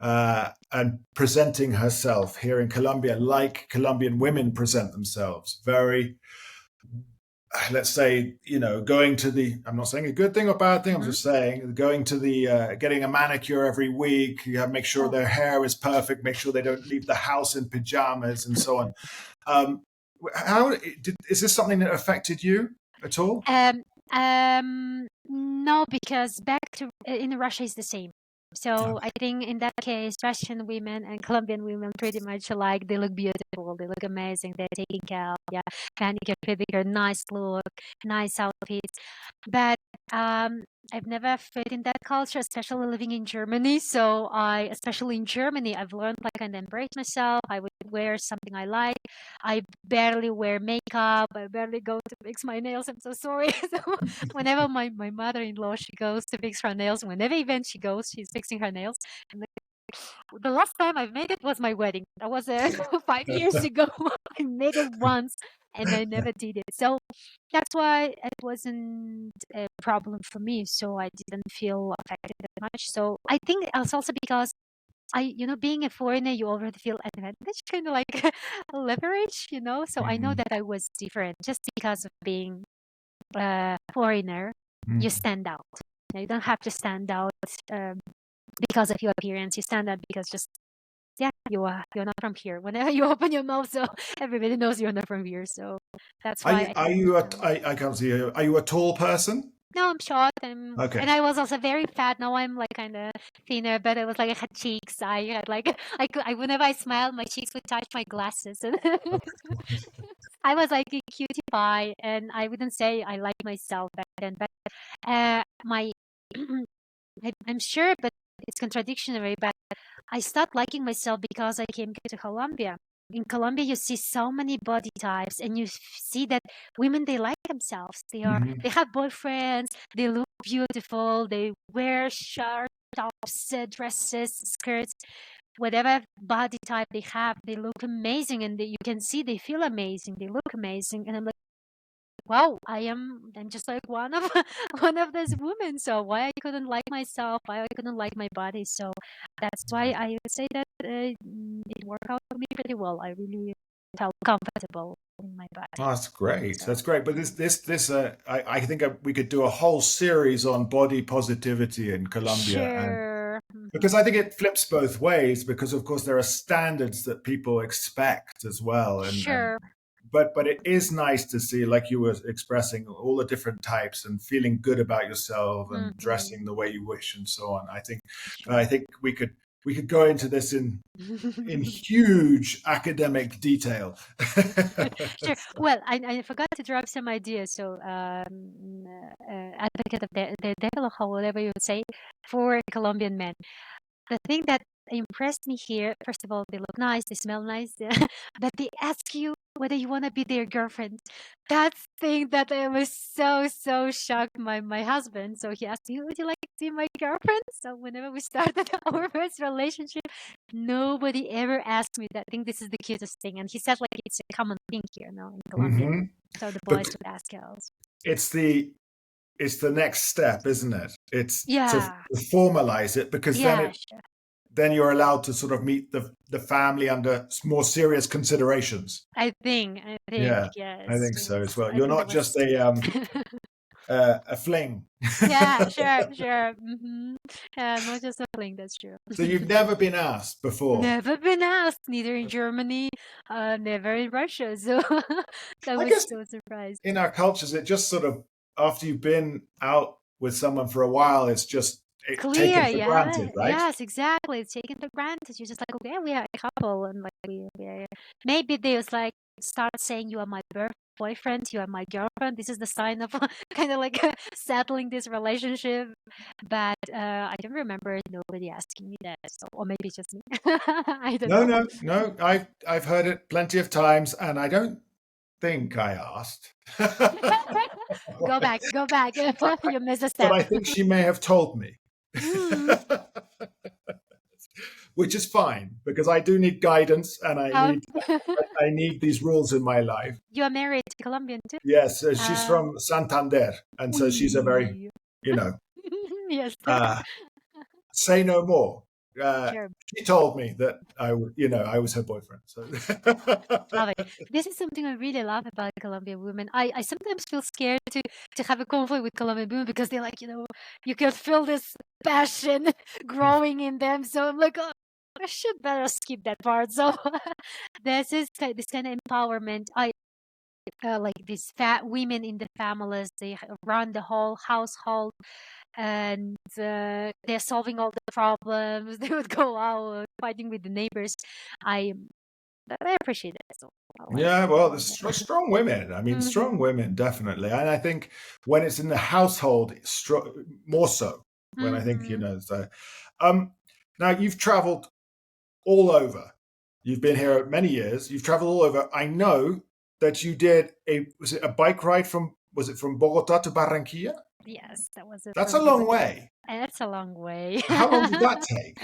and presenting herself here in Colombia like Colombian women present themselves. Very, let's say, going to I'm not saying a good thing or bad thing, I'm just saying going to getting a manicure every week, you have to make sure their hair is perfect, make sure they don't leave the house in pajamas and so on. Is this something that affected you at all? No, because back to in Russia is the same. So I think in that case, Russian women and Colombian women pretty much alike. They look beautiful. They look amazing. They're taking care of, manicure, pedicure, nice look, nice outfits. But I've never fit in that culture, especially living in Germany. So especially in Germany, I've learned like I can embrace myself. I would wear something I like. I barely wear makeup. I barely go to fix my nails. I'm so sorry. So whenever my mother-in-law, she goes to fix her nails, whenever event she goes, she's fixing her nails. And the last time I made it was my wedding. That was 5 years ago. I made it once and I never did it. So that's why it wasn't a problem for me. So I didn't feel affected that much. So I think it's also because being a foreigner, you already feel advantage, kind of like leverage, So I know that I was different just because of being a foreigner. You stand out. You don't have to stand out because of your appearance. You stand out because you're not from here. Whenever you open your mouth, so everybody knows you're not from here. So that's why. I can't see you. Are you a tall person? No, I'm short, Okay. and I was also very fat. Now I'm like kind of thinner, but it was like I had cheeks. I had like whenever I smiled, my cheeks would touch my glasses, and I was like a cutie pie. And I wouldn't say I like myself back then, but my I'm sure, but it's contradictory. But I stopped liking myself because I came to Colombia. In Colombia, you see so many body types, and you see that women, they like themselves. They have boyfriends. They look beautiful. They wear shirts, tops, dresses, skirts, whatever body type they have. They look amazing, and you can see they feel amazing. They look amazing, and I'm like, wow, I'm just like one of one of those women. So why I couldn't like myself, why I couldn't like my body. So that's why I would say that it worked out for me pretty well. I really felt comfortable in my body. Oh, that's great. So, That's great. But I think we could do a whole series on body positivity in Colombia, and sure. because I think it flips both ways. Because of course there are standards that people expect as well, and Sure. but it is nice to see, like you were expressing, all the different types and feeling good about yourself and dressing the way you wish and so on. I think we could go into this in huge academic detail. Sure. Well, I forgot to drop some ideas. So, advocate of the devil, or whatever you would say, for Colombian men. The thing that impressed me here, first of all, they look nice, they smell nice, but they ask you whether you want to be their girlfriend. That's thing that I was so shocked. My husband, so he asked me, "Would you like to be my girlfriend?" So whenever we started our first relationship, nobody ever asked me that. I think this is the cutest thing, and he said like it's a common thing here now in Colombia. So the boys would ask girls. It's the next step, isn't it? It's to Yeah. formalize it, because then Yeah. Sure. then you're allowed to sort of meet the family under more serious considerations. I think, Yeah, I yes, think so as yes. well. I You're think that not was. just a fling. Yeah, sure, sure. Not just a fling, that's true. So you've never been asked before. Never been asked, neither in Germany, never in Russia. So I I was guess so surprised. in our cultures, it just sort of after you've been out with someone for a while, it's just taken Clear, for granted, yeah, right? yes, exactly. It's taken for granted. You're just like, okay, we are a couple, and like maybe they was like start saying you are my boyfriend, you are my girlfriend. This is the sign of kind of like settling this relationship. But I don't remember nobody asking me that, so, or maybe it's just me. I don't No, know. no, no. I've heard it plenty of times, and I don't think I asked. Go back, go back. You missed a But step. I think she may have told me, Mm. which is fine because I do need guidance and Oh, I need these rules in my life. you are married to Colombian too? Yes, she's Uh, from Santander, and so she's a very, oui. you know, Yes. uh, say no more. Uh, Sure. she told me that I was her boyfriend. So Love it. This is something I really love about Colombian women. I sometimes feel scared to have a conflict with Colombian women because they're like, you can feel this passion growing in them. So I'm like, oh, I should better skip that part. So this kind of empowerment. I like these fat women in the families. They run the whole household, and they're solving all the problems. They would go out fighting with the neighbors. I I appreciate it. So I like yeah, well, the Colombia. strong women. I mean, strong Mhm. women definitely, and I think when it's in the household, more so. When I think Mhm. so. Um, Now you've travelled all over. You've been here many years. You've traveled all over. I know that you did was it a bike ride was it from Bogota to Barranquilla? Yes, that was it That's a from long Bogota. way. It's a long way. How long did that take?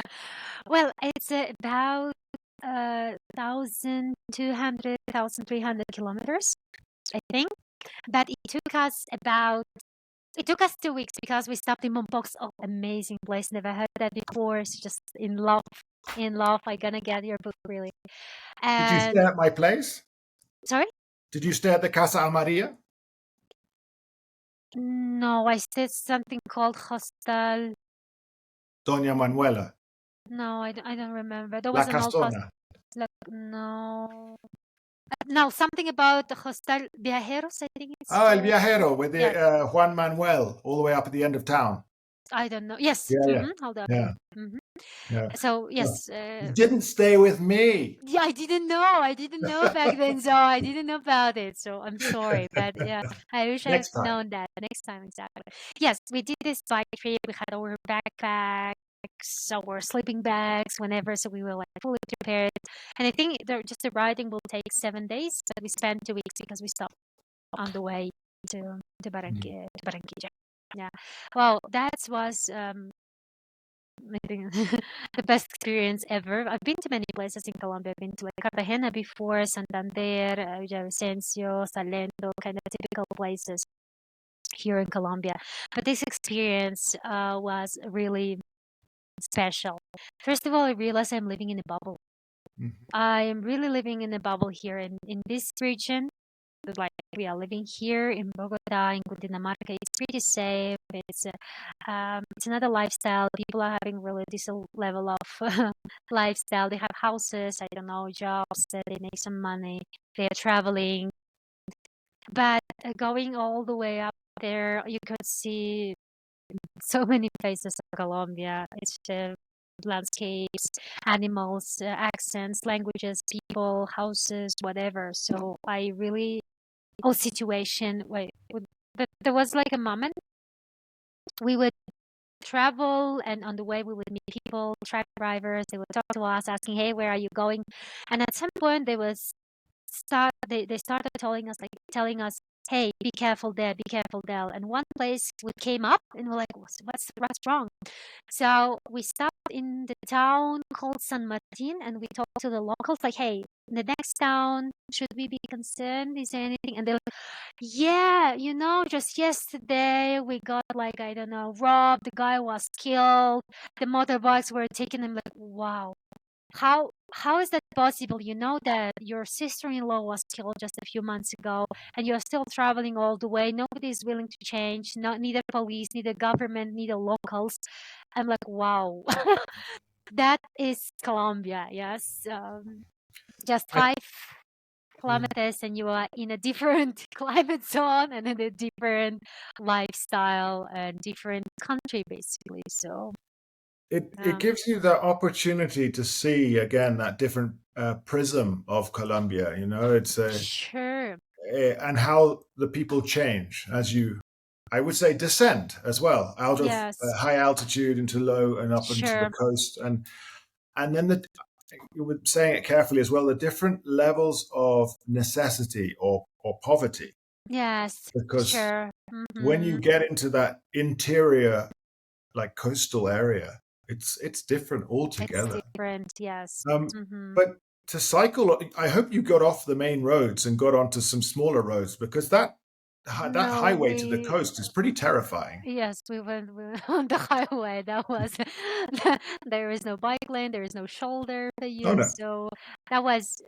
Well, it's about 1,200, 1,300 kilometers, I think. But it took us 2 weeks because we stopped in Mompox. Oh, amazing place. Never heard that before. It's just in love. In love. I gonna get your book really. Did you stay And at my place? sorry? Did you stay at the Casa Almaria? No, I said something called hostel. Doña Manuela, No, I don't remember. There La was an old hostel. Casona. Like, no. No, something about the hostel Viajeros, I think it's Oh, El the. Viajero with the Yes, Juan Manuel all the way up at the end of town. I don't know. Yes, Yeah, yeah, hold up yeah, there. yeah. So, Oh, yes. you didn't stay with me. Yeah, I didn't know. I didn't know back then, so I didn't know about it. So I'm sorry, but yeah, I wish I've Next time. known that next time exactly. Yes, we did this bike trip. We had our backpacks, our sleeping bags, whenever. So we were like fully prepared. And I think just the riding will take 7 days, but we spent 2 weeks because we stopped on the way to Barranquilla. Yeah. Well, that was I think the best experience ever. I've been to many places in Colombia. I've been to like Cartagena before, Santander, Villavicencio, Salento, kind of typical places here in Colombia. But this experience was really special. First of all, I realized I'm living in a bubble. Mhm. I am really living in a bubble here in this region. Like we are living here in Bogota, in Cundinamarca. It's pretty safe. It's another lifestyle. People are having really decent level of lifestyle. They have houses, I don't know, jobs. They make some money. They are traveling. But going all the way up there, you could see so many places of Colombia. It's landscapes, animals, accents, languages, people, houses, whatever. So I really situation. There was like a moment we would travel, and on the way we would meet people, truck drivers. They would talk to us, asking, "Hey, where are you going?" And at some point, they started telling us hey, be careful there, be careful there. And one place we came up and we're like, what's wrong? So we stopped in the town called San Martin and we talked to the locals like, hey, in the next town, should we be concerned? Is there anything? And they're like, yeah, just yesterday we got like, I don't know, robbed, the guy was killed, the motorbikes were taken. I'm like, wow. How is that possible? You know that your sister-in-law was killed just a few months ago, and you're still traveling all the way. Nobody is willing to change. Neither police, neither government, neither locals. I'm like, wow, that is Colombia. Yes, just I, 5 kilometers, and you are in a different climate zone and in a different lifestyle and different country, basically. So, it gives you the opportunity to see again that different prism of Colombia. It's sure. and how the people change as you, I would say, descend as well out of Yes, high altitude into low and up into the sure. coast, and then you were saying it carefully as well, the different levels of necessity or poverty, Yes, because sure. when you Mhm. get into that interior like coastal area, it's different It's altogether. different, yes. Um, Mhm. but to cycle, I hope you got off the main roads and got onto some smaller roads, because that No, highway to the coast is pretty terrifying. yes, we went on the highway. That was, there is no bike lane, there is no shoulder for Oh you. no, So that was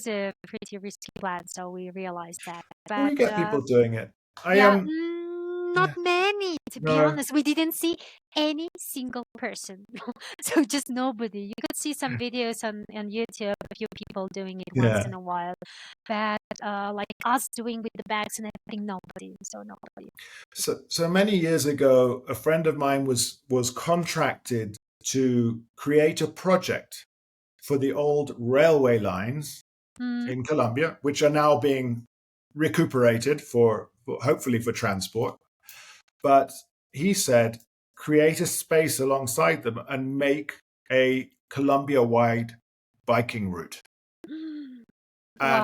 a pretty risky plan. So we realized that. we But get people doing it. I yeah, not yeah, many, to be no, honest. We didn't see any single person. So just nobody. You could see some videos on YouTube, a few people doing it once yeah. in a while. But like us doing with the bags and everything, nobody. So nobody. So many years ago, a friend of mine was contracted to create a project for the old railway lines Mm. in Colombia, which are now being recuperated for hopefully for transport. But he said, create a space alongside them and make a Colombia-wide biking route. And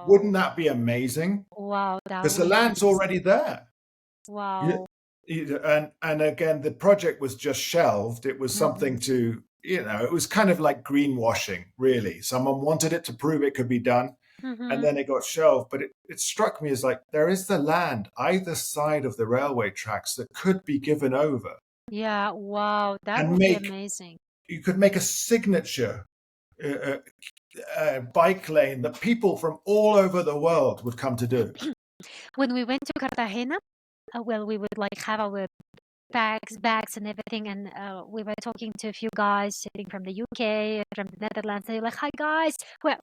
wouldn't Wow. that be amazing? Wow, that Because the would be land's amazing. already there. You- Wow. and again, the project was just shelved. It was Mhm. something to, it was kind of like greenwashing, really. Someone wanted it to prove it could be done, and Mhm. then it got shelved. But it struck me as like there is the land either side of the railway tracks that could be given over, Yeah, wow, that and would be make amazing. you could make a signature uh, uh, bike lane that people from all over the world would come to do. When we went to Cartagena, well, we would like have our bags and everything, and we were talking to a few guys sitting from the UK, from the Netherlands. They're like, "Hi guys." Well,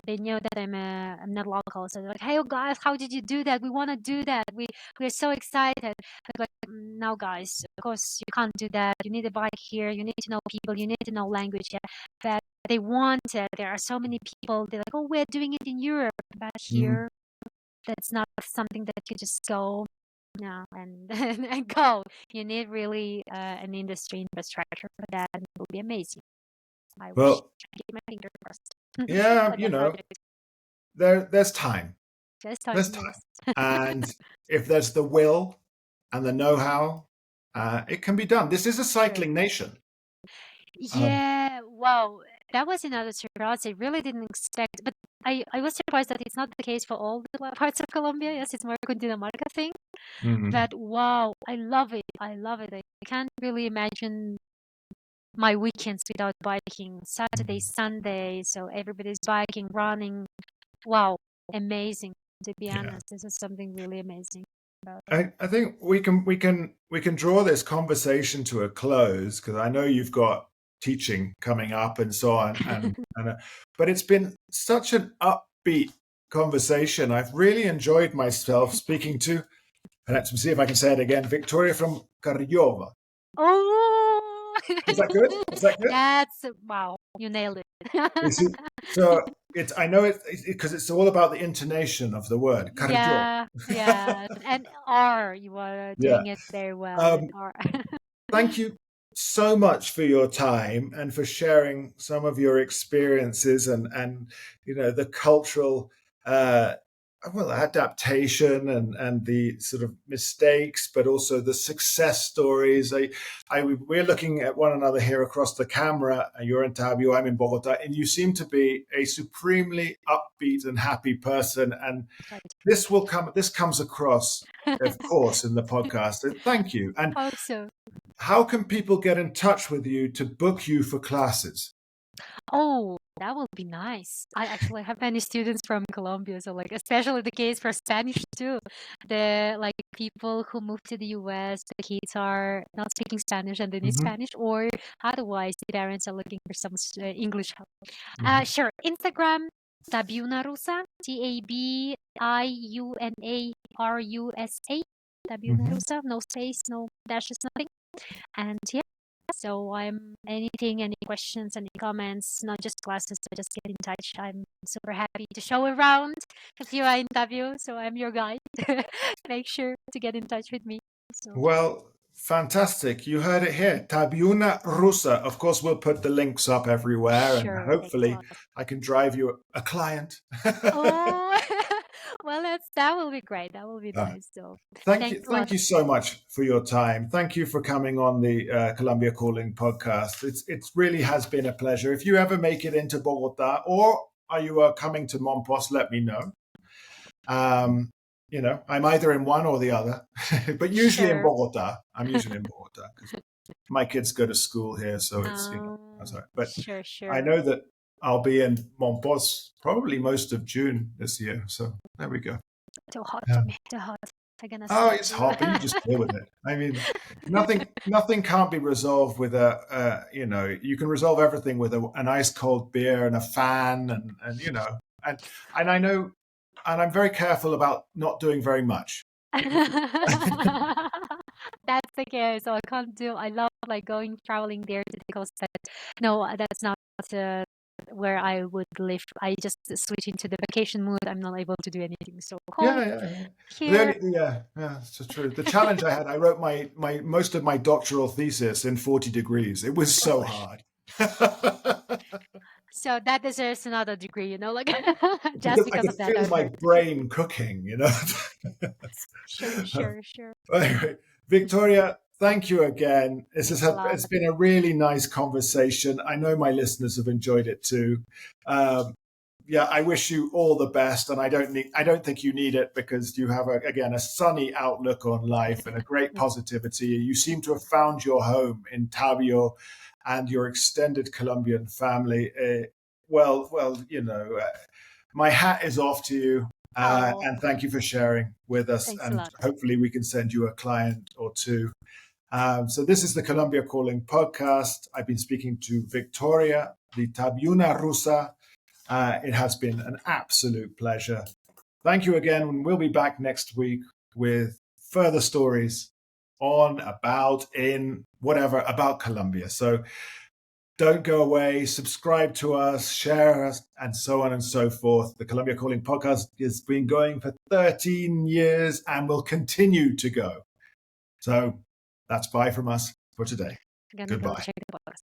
they know that I'm not local, so they're like, "Hey guys, how did you do that? We want to do that. We're so excited." I'm like, "No guys, of course you can't do that. You need a bike here. You need to know people. You need to know language." Yeah, but they want it. There are so many people. They're like, "Oh, we're doing it in Europe, but Mm. here that's not something that you just go." No, and and go. You need really an industry infrastructure for that, and it will be amazing. I wish Well, I keep my finger crossed yeah, for that project. there's time. This time, There's time. yes. And if there's the will and the know-how, it can be done. This is a Sure. cycling nation. Um, Yeah, wow. That was another surprise. I really didn't expect, but I was surprised that it's not the case for all the parts of Colombia. Yes, it's more Cundinamarca thing. mhm. But wow, I love it. I love it. I can't really imagine my weekends without biking. Saturday, Sunday, so everybody's biking, running. Wow, amazing. To be Yeah. honest, this is something really amazing about it. I think we can draw this conversation to a close, because I know you've got teaching coming up and so on, but it's been such an upbeat conversation. I've really enjoyed myself speaking to, and let's see if I can say it again, Victoria from Carriova. Oh, Is that good? Is that good? that's wow! You nailed it. You see, so it's I know it because it's all about the intonation of the word Carriova. Yeah, yeah, and R, you are Yeah. doing it very well with Um, R. Thank you so much for your time and for sharing some of your experiences and the cultural well, adaptation and the sort of mistakes, but also the success stories. We're looking at one another here across the camera. You're in Tabio, I'm in Bogota, and you seem to be a supremely upbeat and happy person. And this comes across, of course, in the podcast. Thank you. And Hope so. how can people get in touch with you to book you for classes? Oh, that would be nice. I actually have many students from Colombia, so like especially the case for Spanish too. The like people who move to the US, the kids are not speaking Spanish and they need Hmm. Spanish, or otherwise the parents are looking for some English help. Hmm. Sure. Instagram, Tabiuna Rusa, TABIUNARUSA. Tabiuna Hmm. Rusa, no space, no dashes, nothing. And yeah, so I'm anything, any questions, any comments, not just classes, but just get in touch. I'm super happy to show around if you are in Tabio. So I'm your guide. Make sure to get in touch with me. So Well, fantastic. You heard it here. Tabiuna Rusa. Of course, we'll put the links up everywhere and sure, thanks a hopefully lot. I can drive you a client. Oh, well, that will be great. That will be Uh, nice. So Thank thanks you. a lot. Thank you so much for your time. Thank you for coming on the Colombia Calling podcast. It really has been a pleasure. If you ever make it into Bogota or are you coming to Monpos, let me know. Um, I'm either in one or the other, but usually in Sure. Bogota. I'm usually in Bogota because my kids go to school here, so that's all right. But Sure, I sure. know that I'll be in Monpos probably most of June this year. So there we go. Too hot for Yeah. me. Too hot. I'm gonna Oh, sweat it's too. hot, but you just deal with it. I mean, nothing can't be resolved with you can resolve everything with an ice cold beer and a fan, and and I know, and I'm very careful about not doing very much. That's the case. So I can't do. I love like going traveling there to the coast, but no, that's not where I would live. I just switch into the vacation mood. I'm not able to do anything. So cold Yeah, yeah, yeah. here. Yeah, it's so true. The challenge I had, I wrote my most of my doctoral thesis in 40 degrees. It was so Gosh. hard. So that deserves another degree, like just Because I because could of that feel my effort. brain cooking. Sure, sure, sure. Anyway, Victoria, thank you again. Thanks a lot. It's been a really nice conversation. I know my listeners have enjoyed it too. Um, yeah, I wish you all the best, and I don't think you need it because you have again a sunny outlook on life and a great positivity. You seem to have found your home in Tabio and your extended Colombian family. My hat is off to you. Oh, And thank you for sharing with us. thanks a And lot. hopefully, we can send you a client or two. So, this is the Colombia Calling podcast. I've been speaking to Victoria, the Tabiuna Rusa. It has been an absolute pleasure. Thank you again. And we'll be back next week with further stories about Colombia. So, don't go away. Subscribe to us, share us, and so on and so forth. The Colombia Calling podcast has been going for 13 years and will continue to go. So that's bye from us for today. I'm gonna go Goodbye. check the box.